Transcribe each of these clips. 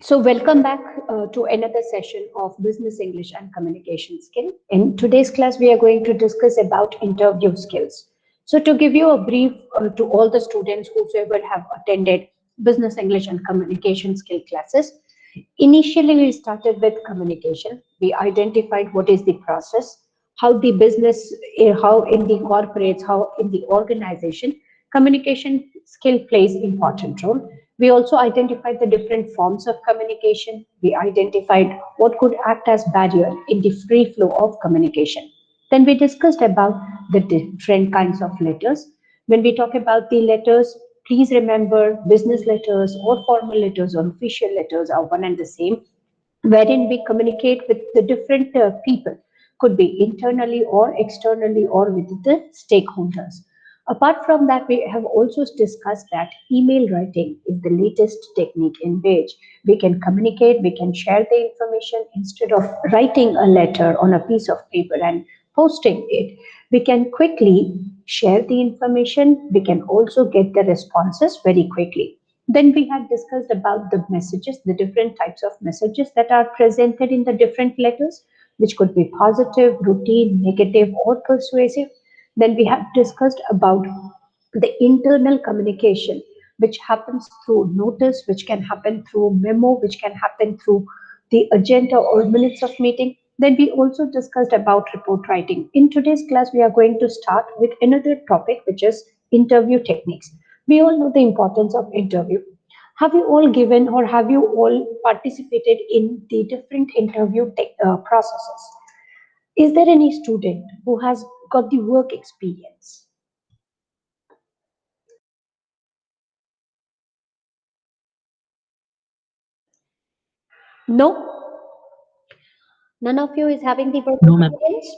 So welcome back to another session of Business English and Communication Skill. In today's class, we are going to discuss about interview skills. So to give you a brief to all the students whosoever have attended Business English and Communication Skill classes, initially we started with communication. We identified what is the process, how the business, how in the corporates, how in the organization, communication skill plays important role. We also identified the different forms of communication. We identified what could act as barrier in the free flow of communication. Then we discussed about the different kinds of letters. When we talk about the letters, please remember business letters or formal letters or official letters are one and the same, wherein we communicate with the different people, could be internally or externally or with the stakeholders. Apart from that, we have also discussed that email writing is the latest technique in which we can communicate, we can share the information instead of writing a letter on a piece of paper and posting it. We can quickly share the information, we can also get the responses very quickly. Then we had discussed about the messages, the different types of messages that are presented in the different letters, which could be positive, routine, negative, or persuasive. Then we have discussed about the internal communication, which happens through notice, which can happen through memo, which can happen through the agenda or minutes of meeting. Then we also discussed about report writing. In today's class, we are going to start with another topic, which is interview techniques. We all know the importance of interview. Have you all given or have you all participated in the different interview processes? Is there any student who has got the work experience? No? None of you is having the work No, ma'am. experience?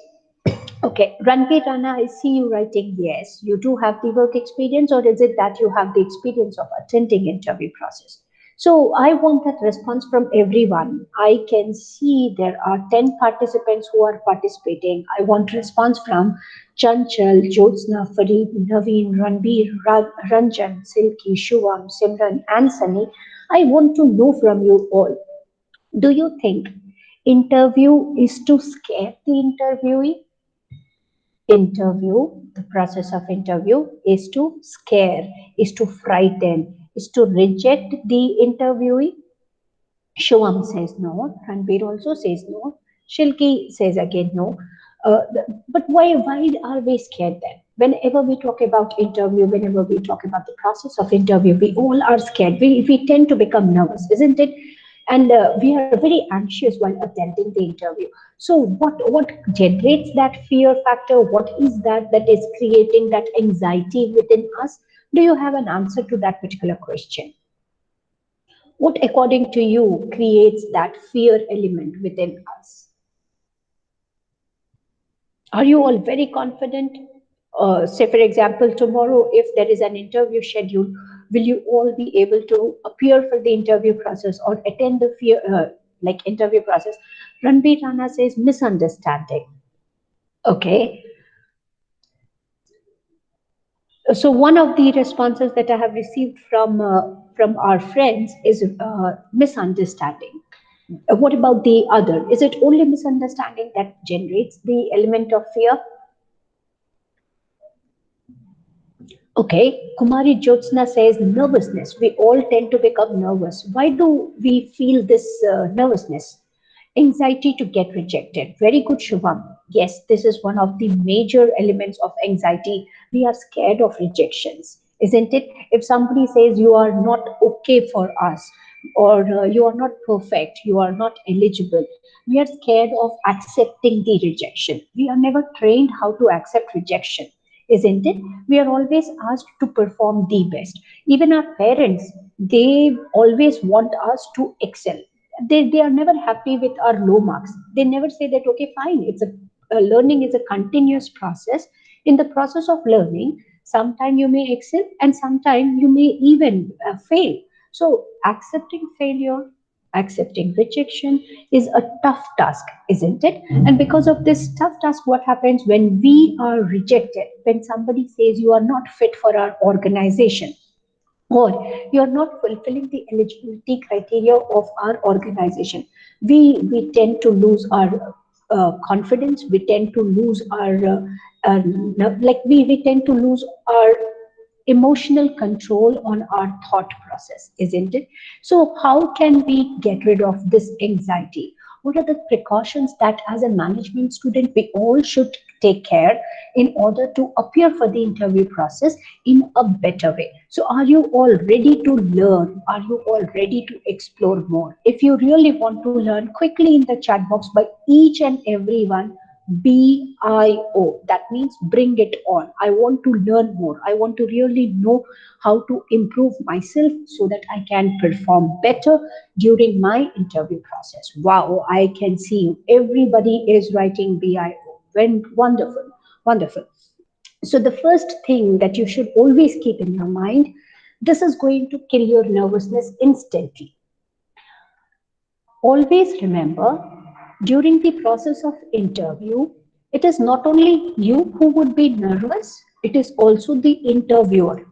Okay, Ranveer Rana, I see you writing yes. You do have the work experience, or is it that you have the experience of attending interview process? So I want that response from everyone. I can see there are 10 participants who are participating. I want response from Chanchal, Jyotsna, Fareed, Naveen, Ranveer, Ranjan, Silki, Shuvam, Simran, and Sunny. I want to know from you all. Do you think interview is to scare the interviewee? Interview, the process of interview is to scare, is to frighten, is to reject the interviewee. Shubham says no. Ranbir also says no. Shilki says again no. But why are we scared then? Whenever we talk about interview, whenever we talk about the process of interview, we all are scared. We tend to become nervous, isn't it? And we are very anxious while attending the interview. So what generates that fear factor? What is that is creating that anxiety within us? Do you have an answer to that particular question? What, according to you, creates that fear element within us? Are you all very confident? Say, for example, tomorrow, if there is an interview schedule, will you all be able to appear for the interview process or attend the like interview process? Ranbir Rana says misunderstanding. Okay, so one of the responses that I have received from our friends is misunderstanding. What about the other? Is it only misunderstanding that generates the element of fear? Okay, Kumari Jyotsna says nervousness. We all tend to become nervous. Why do we feel this nervousness? Anxiety to get rejected. Very good, Shubham. Yes, this is one of the major elements of anxiety. We are scared of rejections, isn't it? If somebody says you are not okay for us, or you are not perfect, you are not eligible, we are scared of accepting the rejection. We are never trained how to accept rejection, isn't it? We are always asked to perform the best. Even our parents, they always want us to excel. They are never happy with our low marks. They never say that, okay, fine, learning is a continuous process. In the process of learning, sometime you may excel and sometime you may even fail. So accepting failure, accepting rejection is a tough task, isn't it? And because of this tough task, what happens when we are rejected, when somebody says you are not fit for our organization, or you're not fulfilling the eligibility criteria of our organization, we tend to lose our confidence, we tend to lose our we tend to lose our emotional control on our thought process, isn't it? So how can we get rid of this anxiety? What are the precautions that as a management student we all should take care in order to appear for the interview process in a better way? So are you all ready to learn? Are you all ready to explore more? If you really want to learn, quickly in the chat box by each and everyone, BIO. That means bring it on. I want to learn more. I want to really know how to improve myself so that I can perform better during my interview process. Wow, I can see you. Everybody is writing BIO. When wonderful, wonderful. So the first thing that you should always keep in your mind, this is going to kill your nervousness instantly. Always remember, during the process of interview, it is not only you who would be nervous, it is also the interviewer.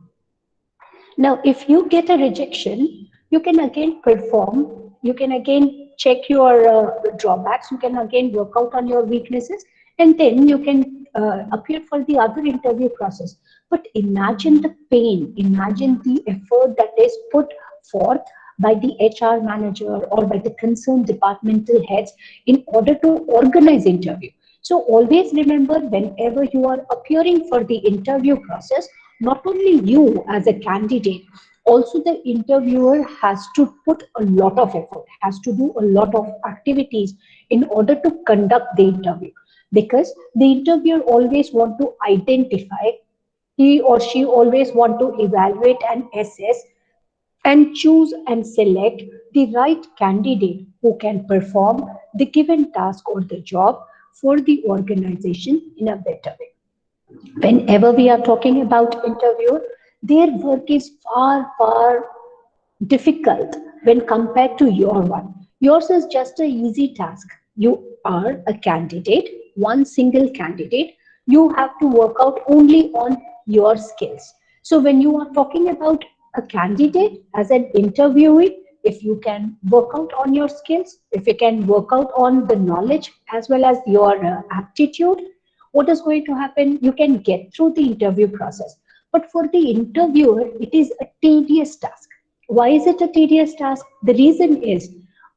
Now, if you get a rejection, you can again perform, you can again check your drawbacks, you can again work out on your weaknesses, and then you can appear for the other interview process. But imagine the pain, imagine the effort that is put forth by the HR manager or by the concerned departmental heads in order to organize interview. So always remember, whenever you are appearing for the interview process, not only you as a candidate, also the interviewer has to put a lot of effort, has to do a lot of activities in order to conduct the interview. Because the interviewer always want to identify, he or she always want to evaluate and assess and choose and select the right candidate who can perform the given task or the job for the organization in a better way. Whenever we are talking about interview, their work is far difficult when compared to your one. Yours is just a easy task. You are a candidate, one single candidate. You have to work out only on your skills. So when you are talking about a candidate as an interviewee, if you can work out on your skills, if you can work out on the knowledge as well as your aptitude, what is going to happen? You can get through the interview process. But for the interviewer, it is a tedious task. Why is it a tedious task? The reason is,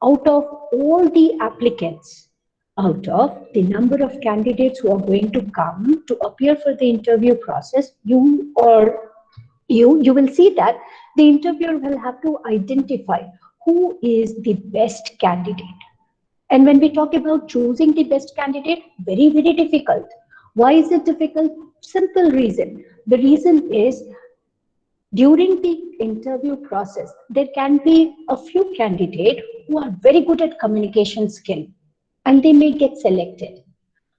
out of all the applicants, out of the number of candidates who are going to come to appear for the interview process, you will see that the interviewer will have to identify who is the best candidate. And when we talk about choosing the best candidate, very difficult. Why is it difficult? Simple reason. The reason is, during the interview process, there can be a few candidates who are very good at communication skill and they may get selected.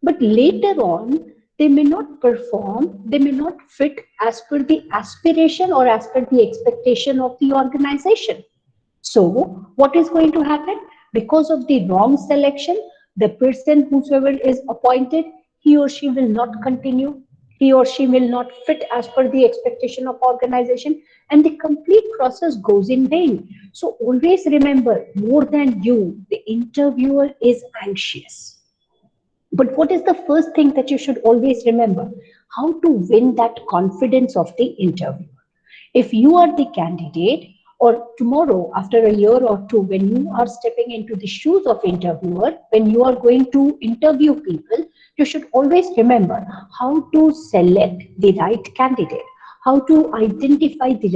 But later on, they may not perform, they may not fit as per the aspiration or as per the expectation of the organization. So, what is going to happen? Because of the wrong selection, the person whosoever is appointed, he or she will not continue. He or she will not fit as per the expectation of organization, and the complete process goes in vain. So, always remember, more than you, the interviewer is anxious. But what is the first thing that you should always remember? How to win that confidence of the interviewer. If you are the candidate, or tomorrow after a year or two, when you are stepping into the shoes of interviewer, when you are going to interview people, you should always remember how to select the right candidate, how to identify the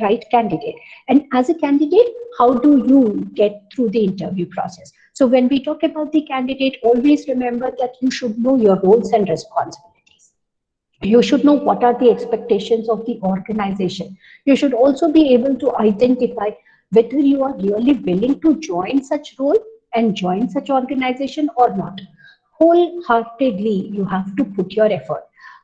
right candidate, and as a candidate, how do you get through the interview process. So when we talk about the candidate, always remember that you should know your roles and responsibilities. You should know what are the expectations of the organization. You should also be able to identify whether you are really willing to join such role and join such organization or not. Wholeheartedly, you have to put your effort.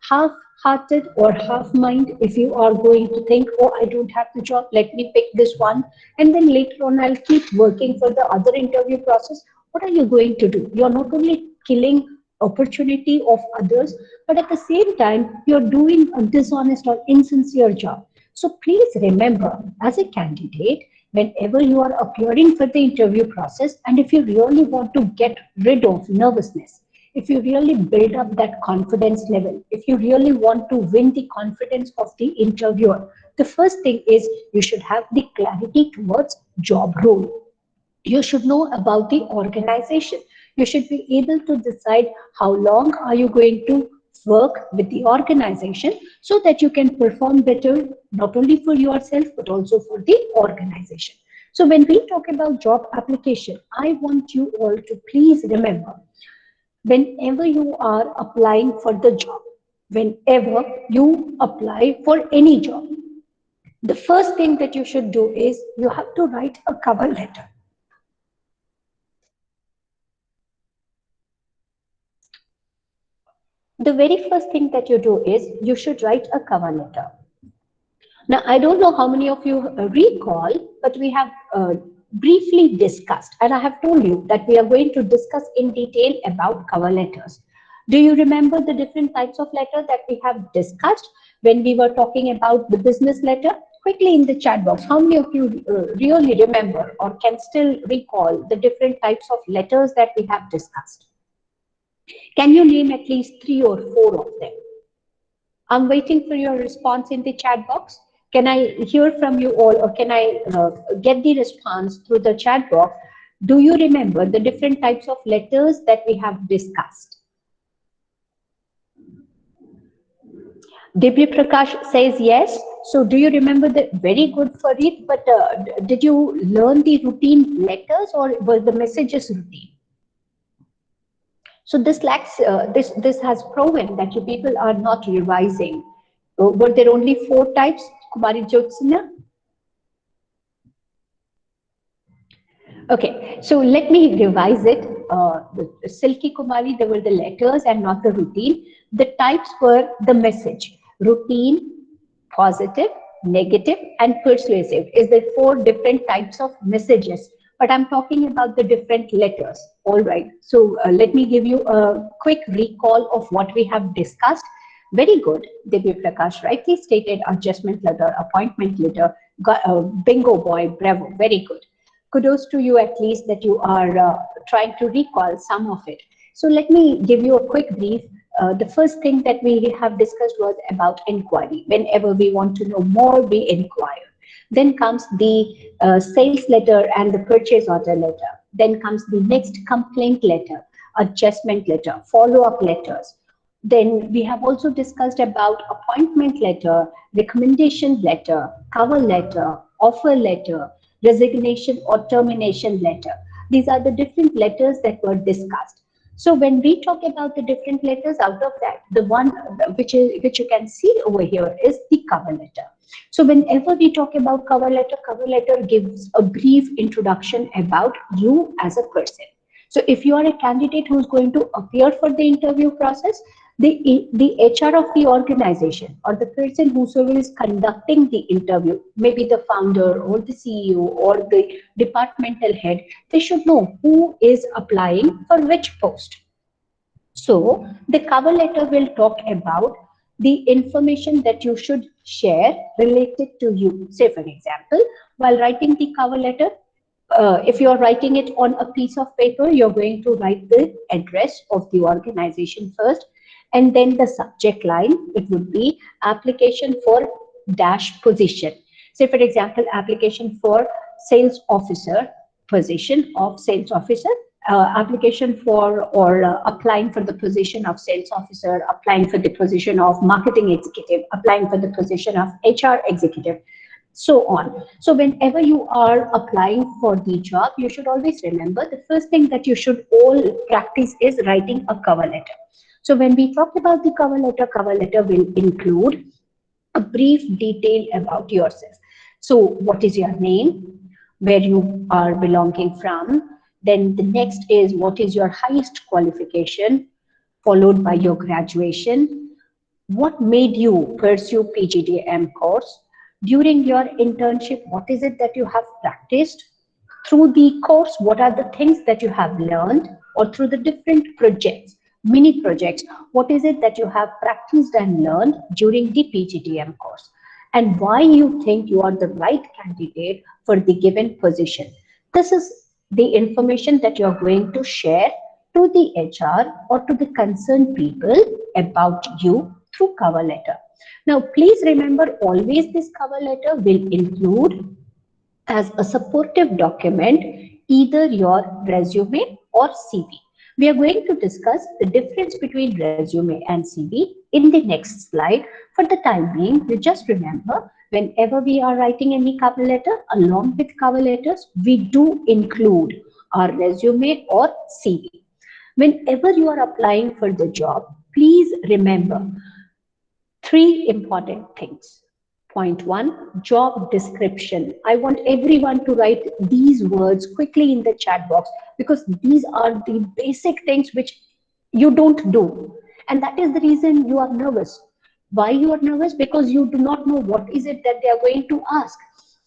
Half-hearted or half-mind, if you are going to think, oh, I don't have the job, let me pick this one, and then later on I'll keep working for the other interview process. What are you going to do? You're not only killing opportunity of others, but at the same time, you're doing a dishonest or insincere job. So please remember, as a candidate, whenever you are appearing for the interview process, and if you really want to get rid of nervousness, if you really build up that confidence level, if you really want to win the confidence of the interviewer, the first thing is you should have the clarity towards job role. You should know about the organization. You should be able to decide how long are you going to work with the organization so that you can perform better, not only for yourself but also for the organization. So when we talk about job application, I want you all to please remember, whenever you are applying for the job, whenever you apply for any job, the first thing that you should do is you have to write a cover letter. The very first thing that you do is you should write a cover letter. Now, I don't know how many of you recall, but we have briefly discussed, and I have told you that we are going to discuss in detail about cover letters. Do you remember the different types of letter that we have discussed when we were talking about the business letter? Quickly in the chat box, how many of you really remember or can still recall the different types of letters that we have discussed? Can you name at least 3 or 4 of them? I'm waiting for your response in the chat box. Can I hear from you all, or can I get the response through the chat box? Do you remember the different types of letters that we have discussed? Dibri Prakash says yes. So do you remember the very good for it? But did you learn the routine letters or were the messages routine? So this lacks, this has proven that you people are not revising. Were there only 4 types, Kumari Jyotsna? Okay, so let me revise it. The Silky Kumari, there were the letters and not the routine. The types were the message: routine, positive, negative, and persuasive. Is there 4 different types of messages? But I'm talking about the different letters. All right. So let me give you a quick recall of what we have discussed. Very good, Divya Prakash rightly stated: adjustment letter, appointment letter, bingo boy, bravo, very good. Kudos to you at least that you are trying to recall some of it. So let me give you a quick brief. The first thing that we have discussed was about inquiry. Whenever we want to know more, we inquire. Then comes the sales letter and the purchase order letter. Then comes the next complaint letter, adjustment letter, follow-up letters. Then we have also discussed about appointment letter, recommendation letter, cover letter, offer letter, resignation or termination letter. These are the different letters that were discussed. So when we talk about the different letters, out of that, the one which you can see over here is the cover letter. So whenever we talk about cover letter gives a brief introduction about you as a person. So if you are a candidate who is going to appear for the interview process, the HR of the organization or the person whosoever is conducting the interview, maybe the founder or the CEO or the departmental head, they should know who is applying for which post. So the cover letter will talk about the information that you should share related to you. Say, for example, while writing the cover letter, if you're writing it on a piece of paper, you're going to write the address of the organization first, and then the subject line, it would be application for dash position. Say, for example, application for sales officer, position of sales officer, application for or applying for the position of sales officer, applying for the position of marketing executive, applying for the position of HR executive, so on. So whenever you are applying for the job, you should always remember the first thing that you should all practice is writing a cover letter. So when we talk about the cover letter will include a brief detail about yourself. So what is your name, where you are belonging from, then the next is what is your highest qualification, followed by your graduation, what made you pursue PGDM course, during your internship, what is it that you have practiced, through the course, what are the things that you have learned, or through the different projects, mini projects, what is it that you have practiced and learned during the PGDM course. and why you think you are the right candidate for the given position. This is the information that you're going to share to the HR or to the concerned people about you through cover letter. Now, please remember always this cover letter will include as a supportive document either your resume or CV. We are going to discuss the difference between resume and CV in the next slide. For the time being, we just remember whenever we are writing any cover letter, along with cover letters, we do include our resume or CV. Whenever you are applying for the job, please remember three important things. Point one, job description. I want everyone to write these words quickly in the chat box because these are the basic things which you don't do. And that is the reason you are nervous. Why you are nervous? Because you do not know what is it that they are going to ask.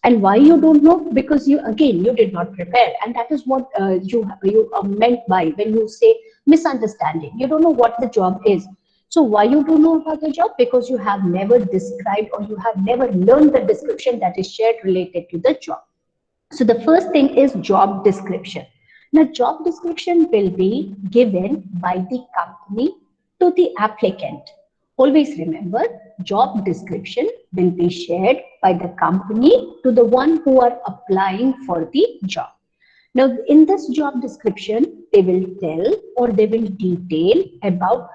And why you don't know? Because you, again, you did not prepare. And that is what you are meant by when you say misunderstanding. You don't know what the job is. So why you don't know about the job? Because you have never described or you have never learned the description that is shared related to the job. So the first thing is job description. Now, job description will be given by the company to the applicant. Always remember, job description will be shared by the company to the one who are applying for the job. Now, in this job description, they will tell or they will detail about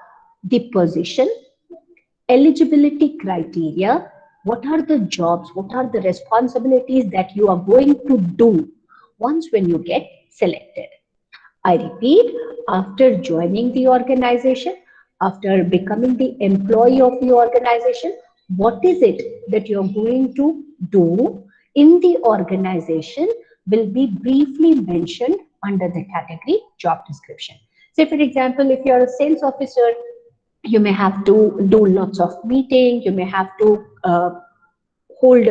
the position, eligibility criteria, what are the jobs, what are the responsibilities that you are going to do once when you get selected. I repeat, after joining the organization, after becoming the employee of the organization, what is it that you're going to do in the organization will be briefly mentioned under the category job description. Say, for example, if you're a sales officer, you may have to do lots of meetings, you may have to hold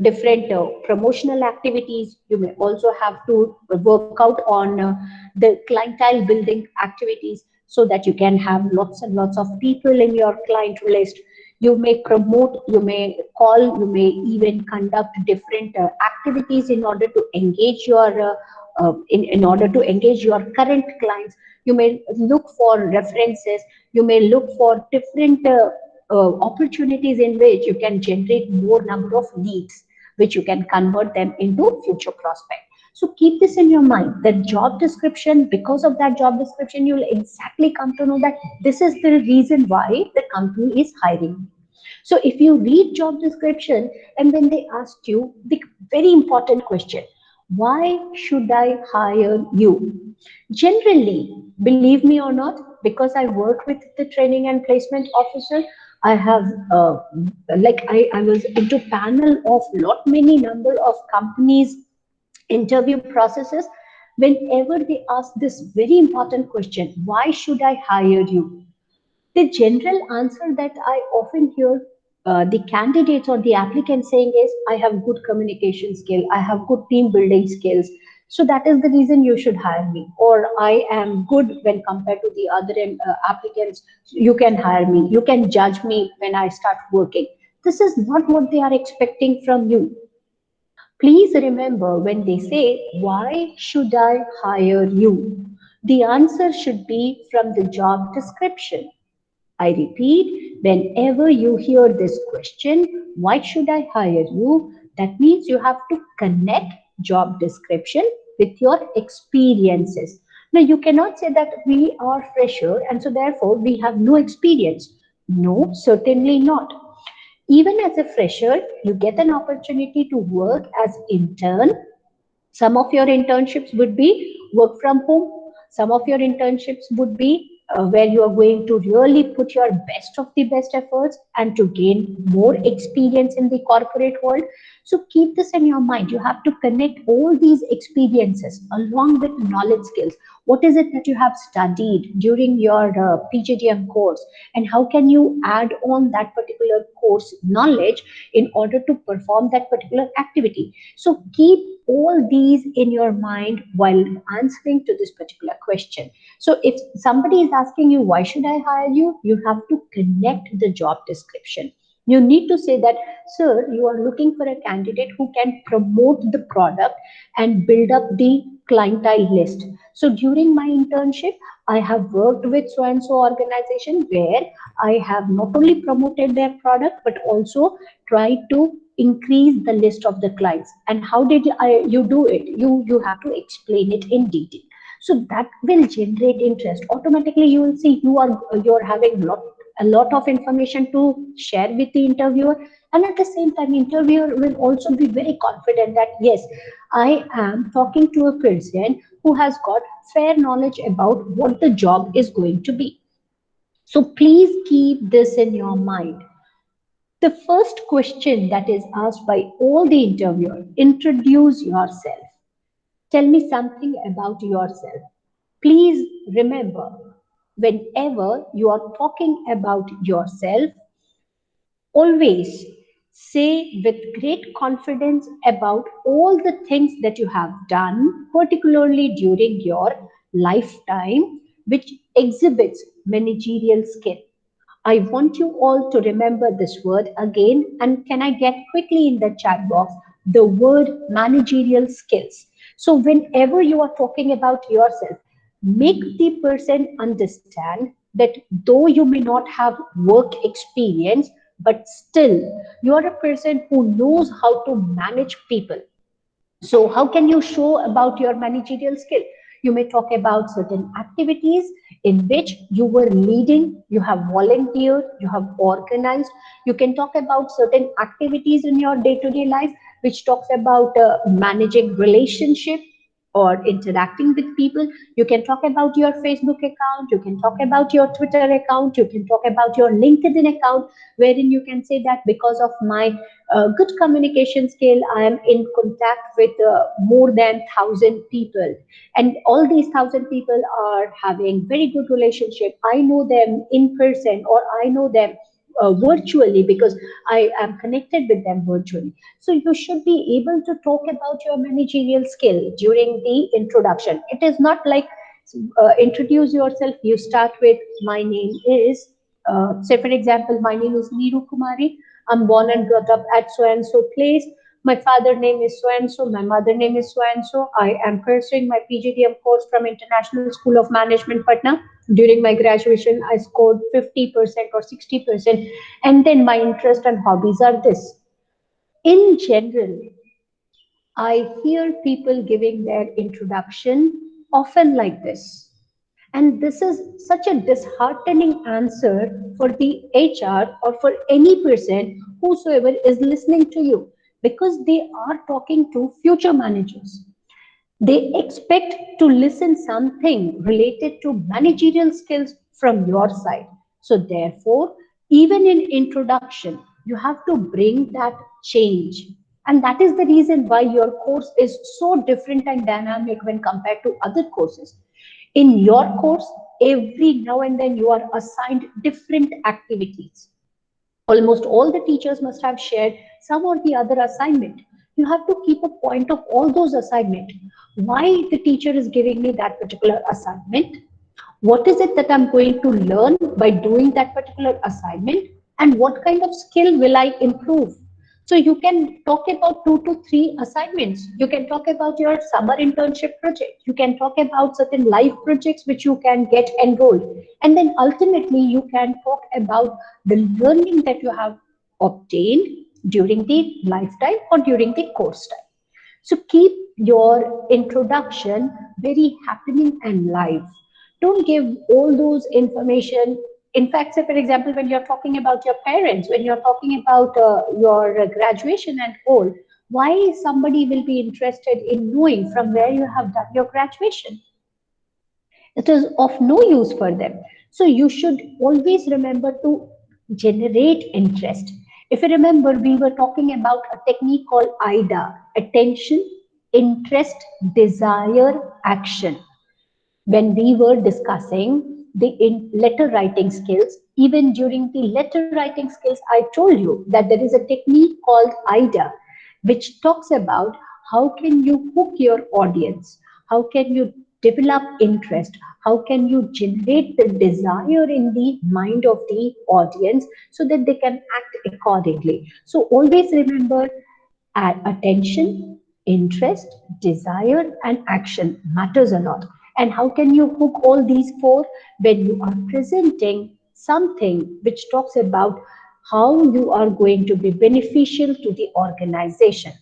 different promotional activities. You may also have to work out on the clientele building activities so that you can have lots and lots of people in your client list. You may promote, you may call, you may even conduct different activities in order to engage your in order to engage your current clients. You may look for references, you may look for different opportunities in which you can generate more number of leads, which you can convert them into future prospect. So keep this in your mind, that job description, because of that job description, you'll exactly come to know that this is the reason why the company is hiring. So if you read job description and then they ask you the very important question, why should I hire you? Generally, believe me or not, because I work with the training and placement officer, I have I was into panel of lot many number of companies interview processes. Whenever they ask this very important question, why should I hire you? The general answer that I often hear the candidates or the applicants saying is, I have good communication skill, I have good team building skills. So that is the reason you should hire me. Or I am good when compared to the other applicants. You can hire me. You can judge me when I start working. This is not what they are expecting from you. Please remember when they say, why should I hire you? The answer should be from the job description. I repeat, whenever you hear this question, why should I hire you? That means you have to connect job description with your experiences. Now, you cannot say that we are fresher and so therefore we have no experience. No, certainly not. Even as a fresher, you get an opportunity to work as intern. Some of your internships would be work from home. Some of your internships would be where you are going to really put your best of the best efforts and to gain more experience in the corporate world. So keep this in your mind. You have to connect all these experiences along with knowledge skills. What is it that you have studied during your PGDM course, and how can you add on that particular course knowledge in order to perform that particular activity? So keep all these in your mind while answering to this particular question. So if somebody is asking you, why should I hire you? You have to connect the job description. You need to say that, sir, you are looking for a candidate who can promote the product and build up the clientele list. So during my internship, I have worked with so and so organization where I have not only promoted their product but also tried to increase the list of the clients. And how did you do it? You have to explain it in detail. So that will generate interest. Automatically, you will see you're having a lot of information to share with the interviewer, and at the same time interviewer will also be very confident that yes, I am talking to a person who has got fair knowledge about what the job is going to be. So please keep this in your mind. The first question that is asked by all the interviewer: introduce yourself. Tell me something about yourself. Please remember, whenever you are talking about yourself, always say with great confidence about all the things that you have done, particularly during your lifetime, which exhibits managerial skill. I want you all to remember this word again. And can I get quickly in the chat box the word managerial skills? So, whenever you are talking about yourself, make the person understand that though you may not have work experience, but still you are a person who knows how to manage people. So how can you show about your managerial skill? You may talk about certain activities in which you were leading, you have volunteered, you have organized. You can talk about certain activities in your day-to-day life, which talks about managing relationship or interacting with people. You can talk about your Facebook account, you can talk about your Twitter account, you can talk about your LinkedIn account, wherein you can say that because of my good communication skill, I am in contact with more than 1,000 people, and all these 1,000 people are having very good relationship. I know them in person, or I know them virtually because I am connected with them virtually. So you should be able to talk about your managerial skill during the introduction. It is not like introduce yourself. You start with my name is, say for example, my name is Neeru Kumari. I'm born and brought up at so and so place. My father name is so and so. My mother name is so and so. I am pursuing my PGDM course from International School of Management, Patna. During my graduation, I scored 50% or 60%. And then my interest and hobbies are this. In general, I hear people giving their introduction often like this. And this is such a disheartening answer for the HR or for any person whosoever is listening to you, because they are talking to future managers. They expect to listen something related to managerial skills from your side. So therefore, even in introduction, you have to bring that change. And that is the reason why your course is so different and dynamic when compared to other courses. In your course, every now and then you are assigned different activities. Almost all the teachers must have shared some or the other assignment. You have to keep a point of all those assignment. Why the teacher is giving me that particular assignment? What is it that I'm going to learn by doing that particular assignment? And what kind of skill will I improve? So you can talk about 2 to 3 assignments. You can talk about your summer internship project. You can talk about certain live projects which you can get enrolled. And then ultimately you can talk about the learning that you have obtained during the lifetime or during the course time. So keep your introduction very happening and live. Don't give all those information. In fact, say for example, when you're talking about your parents, when you're talking about your graduation and all, why somebody will be interested in knowing from where you have done your graduation? It is of no use for them. So you should always remember to generate interest. If you remember, we were talking about a technique called IDA: attention, interest, desire, action. When we were discussing the letter writing skills, even during the letter writing skills, I told you that there is a technique called IDA, which talks about how can you hook your audience, how can you develop interest? How can you generate the desire in the mind of the audience so that they can act accordingly? So always remember, attention, interest, desire, and action matters a lot. And how can you hook all these four? When you are presenting something which talks about how you are going to be beneficial to the organization.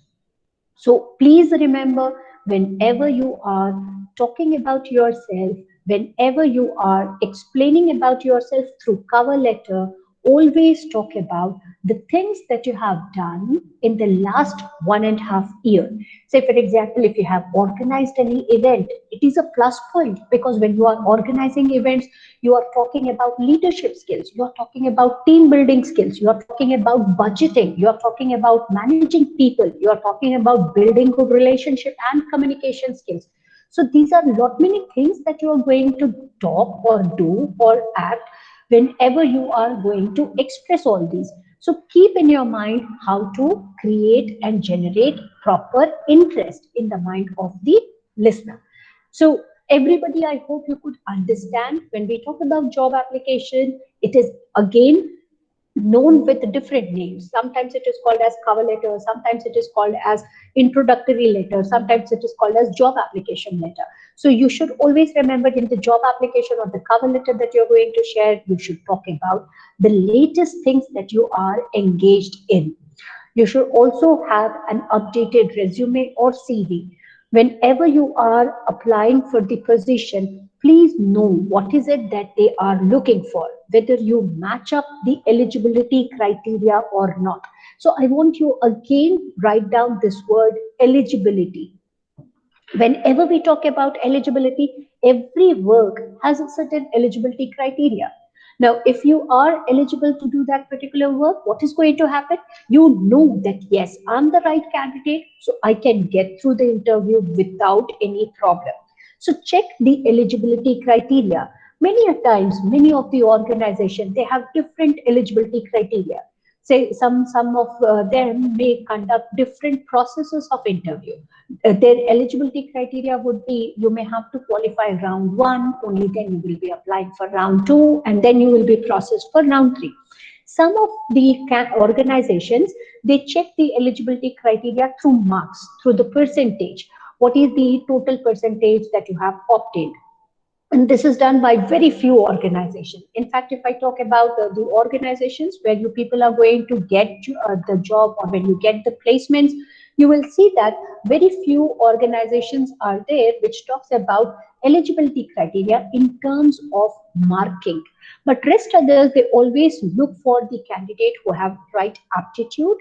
So please remember, whenever you are talking about yourself, whenever you are explaining about yourself through cover letter, always talk about the things that you have done in the last 1.5 years. Say, for example, if you have organized any event, it is a plus point, because when you are organizing events, you are talking about leadership skills, you are talking about team building skills, you are talking about budgeting, you are talking about managing people, you are talking about building good relationship and communication skills. So these are lot many things that you are going to talk or do or act whenever you are going to express all these. So keep in your mind how to create and generate proper interest in the mind of the listener. So everybody, I hope you could understand, when we talk about job application, it is again known with different names. Sometimes it is called as cover letter, sometimes it is called as introductory letter, sometimes it is called as job application letter. So you should always remember, in the job application or the cover letter that you're going to share, you should talk about the latest things that you are engaged in. You should also have an updated resume or CV. Whenever you are applying for the position, please know what is it that they are looking for, whether you match up the eligibility criteria or not. So I want you again write down this word eligibility. Whenever we talk about eligibility, every work has a certain eligibility criteria. Now, if you are eligible to do that particular work, what is going to happen? You know that, yes, I'm the right candidate, so I can get through the interview without any problem. So check the eligibility criteria. Many a times, many of the organizations, they have different eligibility criteria. Say some of them may conduct different processes of interview. Their eligibility criteria would be, you may have to qualify round 1, only then you will be applying for round 2, and then you will be processed for round 3. Some of the organizations, they check the eligibility criteria through marks, through the percentage. What is the total percentage that you have obtained? And this is done by very few organizations. In fact, if I talk about the organizations where you people are going to get the job, or when you get the placements, you will see that very few organizations are there which talks about eligibility criteria in terms of marking. But rest others, they always look for the candidate who have right aptitude,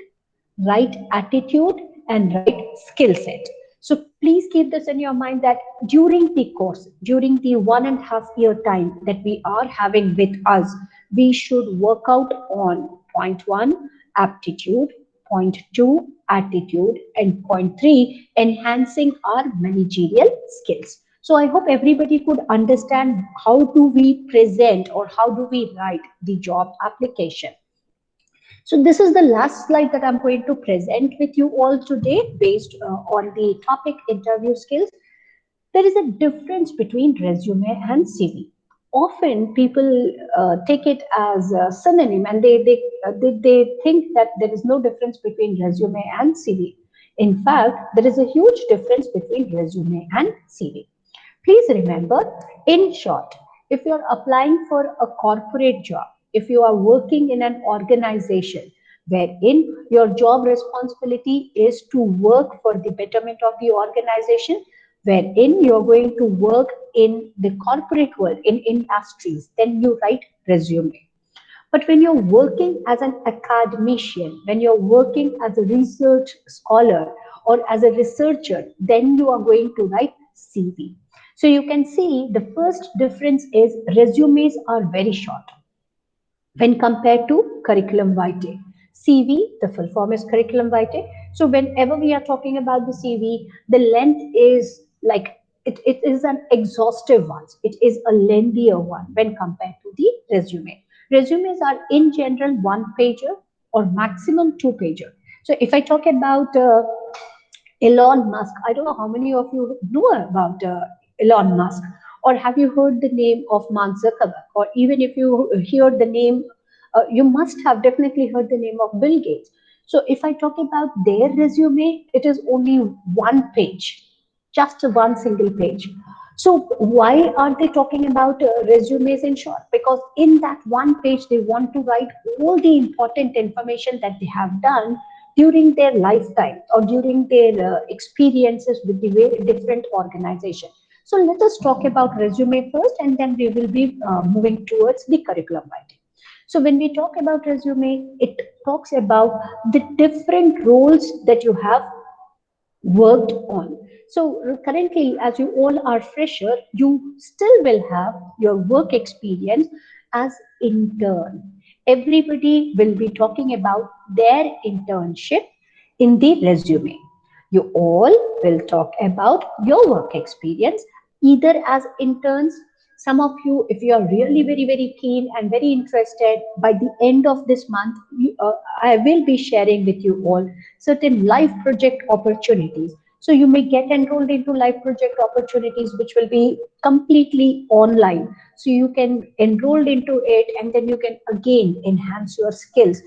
right attitude, and right skill set. So please keep this in your mind, that during the course, during the 1.5 year time that we are having with us, we should work out on point 1, aptitude, point 2, attitude, and point 3, enhancing our managerial skills. So I hope everybody could understand how do we present or how do we write the job application. So this is the last slide that I'm going to present with you all today, based on the topic interview skills. There is a difference between resume and CV. Often people take it as a synonym, and they think that there is no difference between resume and CV. In fact, there is a huge difference between resume and CV. Please remember, in short, if you're applying for a corporate job, if you are working in an organization wherein your job responsibility is to work for the betterment of the organization, wherein you're going to work in the corporate world, in industries, then you write resume. But when you're working as an academician, when you're working as a research scholar or as a researcher, then you are going to write CV. So you can see the first difference is resumes are very short when compared to curriculum vitae. CV, the full form is curriculum vitae. So whenever we are talking about the CV, the length is like, it is an exhaustive one. It is a lengthier one when compared to the resume. Resumes are in general 1-pager or maximum 2-pager. So if I talk about Elon Musk, I don't know how many of you know about Elon Musk, or have you heard the name of Mark Zuckerberg, or even if you hear the name, you must have definitely heard the name of Bill Gates. So if I talk about their resume, it is only one page, just one single page. So why are they talking about resumes in short? Because in that one page, they want to write all the important information that they have done during their lifetime or during their experiences with the very different organization. So let us talk about resume first, and then we will be moving towards the curriculum writing. So when we talk about resume, it talks about the different roles that you have worked on. So currently, as you all are fresher, you still will have your work experience as intern. Everybody will be talking about their internship in the resume. You all will talk about your work experience either as interns. Some of you, if you are really very keen and very interested, by the end of this month, I will be sharing with you all certain live project opportunities. So you may get enrolled into live project opportunities, which will be completely online. So you can enroll into it, and then you can again enhance your skills.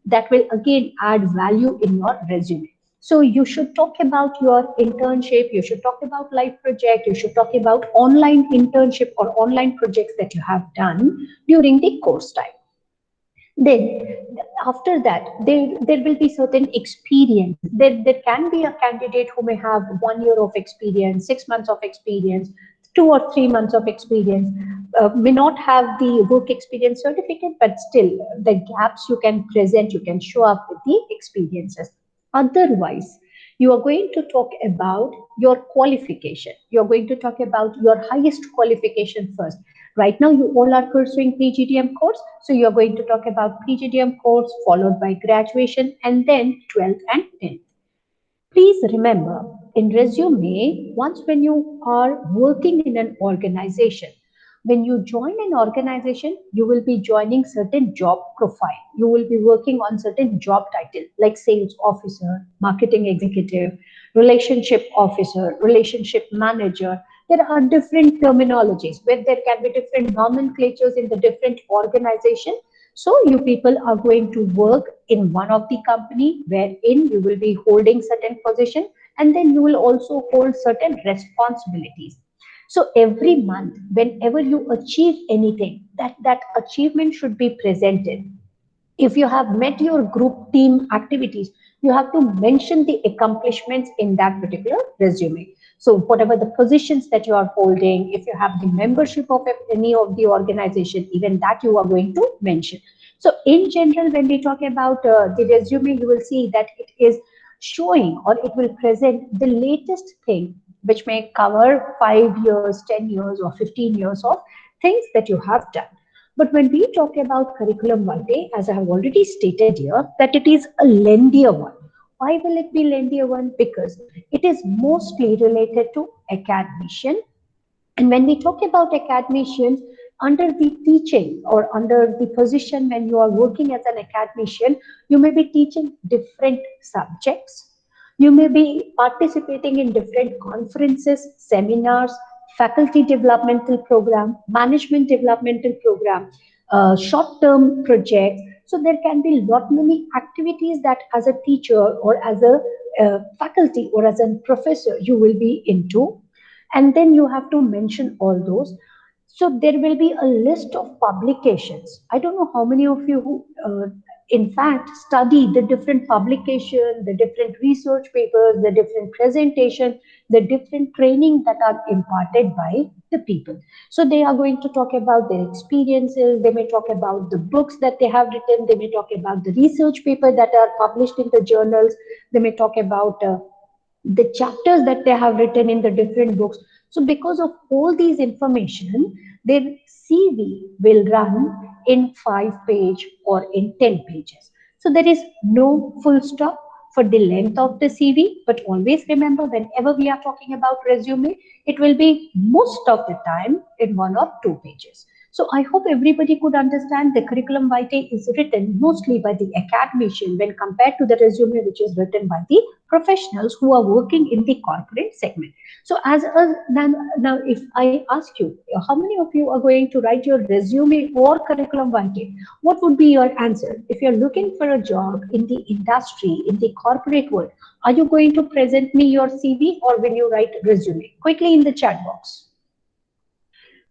That will again add value in your resume. So you should talk about your internship, you should talk about live project, you should talk about online internship or online projects that you have done during the course time. Then after that, there will be certain experience. There can be a candidate who may have 1 year of experience, 6 months of experience, 2 or 3 months of experience, may not have the work experience certificate, but still the gaps you can present, you can show up with the experiences. Otherwise, you are going to talk about your qualification. You are going to talk about your highest qualification first. Right now, you all are pursuing PGDM course, so you are going to talk about PGDM course followed by graduation and then 12th and 10th. Please remember, in resume, once when you are working in an organization, when you join an organization, you will be joining certain job profile. You will be working on certain job title like sales officer, marketing executive, relationship officer, relationship manager. There are different terminologies where there can be different nomenclatures in the different organization. So you people are going to work in one of the company wherein you will be holding certain position, and then you will also hold certain responsibilities. So every month, whenever you achieve anything, that achievement should be presented. If you have met your group team activities, you have to mention the accomplishments in that particular resume. So whatever the positions that you are holding, if you have the membership of any of the organization, even that you are going to mention. So in general, when we talk about the resume, you will see that it is showing, or it will present the latest thing, which may cover 5 years, 10 years, or 15 years of things that you have done. But when we talk about curriculum vitae, as I have already stated here, that it is a lengthier one. Why will it be lengthier one? Because it is mostly related to academician. And when we talk about academicians, under the teaching or under the position when you are working as an academician, you may be teaching different subjects. You may be participating in different conferences, seminars, faculty developmental program, management developmental program, short-term projects. So there can be lot many activities that as a teacher or as a faculty or as a professor you will be into, and then you have to mention all those. So there will be a list of publications. I don't know how many of you who in fact study the different publications, the different research papers, the different presentation, the different training that are imparted by the people. So they are going to talk about their experiences, they may talk about the books that they have written, they may talk about the research paper that are published in the journals, they may talk about the chapters that they have written in the different books. So because of all these information, their CV will run in 5 page or in 10 pages. So there is no full stop for the length of the CV, but always remember, whenever we are talking about resume, it will be most of the time in 1 or 2 pages. So I hope everybody could understand the curriculum vitae is written mostly by the academician when compared to the resume which is written by the professionals who are working in the corporate segment. So now if I ask you, how many of you are going to write your resume or curriculum vitae, what would be your answer? If you're looking for a job in the industry, in the corporate world, are you going to present me your CV or will you write resume? Quickly in the chat box.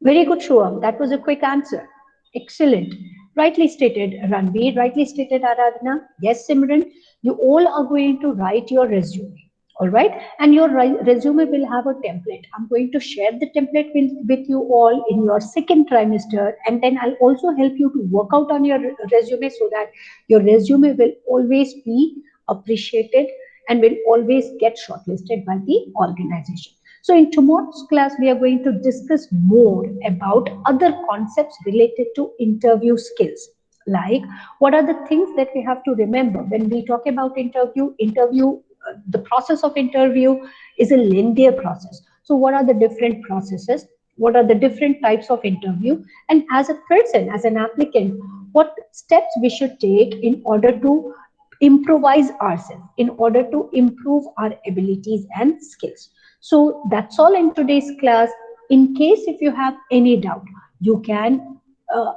Very good, Shubham. That was a quick answer. Excellent. Rightly stated, Ranveer. Rightly stated, Aradhana. Yes, Simran. You all are going to write your resume. All right. And your resume will have a template. I'm going to share the template with you all in your second trimester. And then I'll also help you to work out on your resume so that your resume will always be appreciated and will always get shortlisted by the organization. So in tomorrow's class, we are going to discuss more about other concepts related to interview skills. Like what are the things that we have to remember when we talk about the process of interview is a lengthier process. So what are the different processes? What are the different types of interview? And as a person, as an applicant, what steps we should take in order to improvise ourselves, in order to improve our abilities and skills. So that's all in today's class. In case if you have any doubt, you can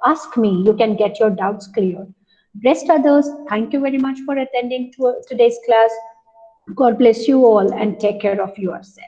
ask me, you can get your doubts cleared. Rest others, thank you very much for attending to today's class. God bless you all and take care of yourself.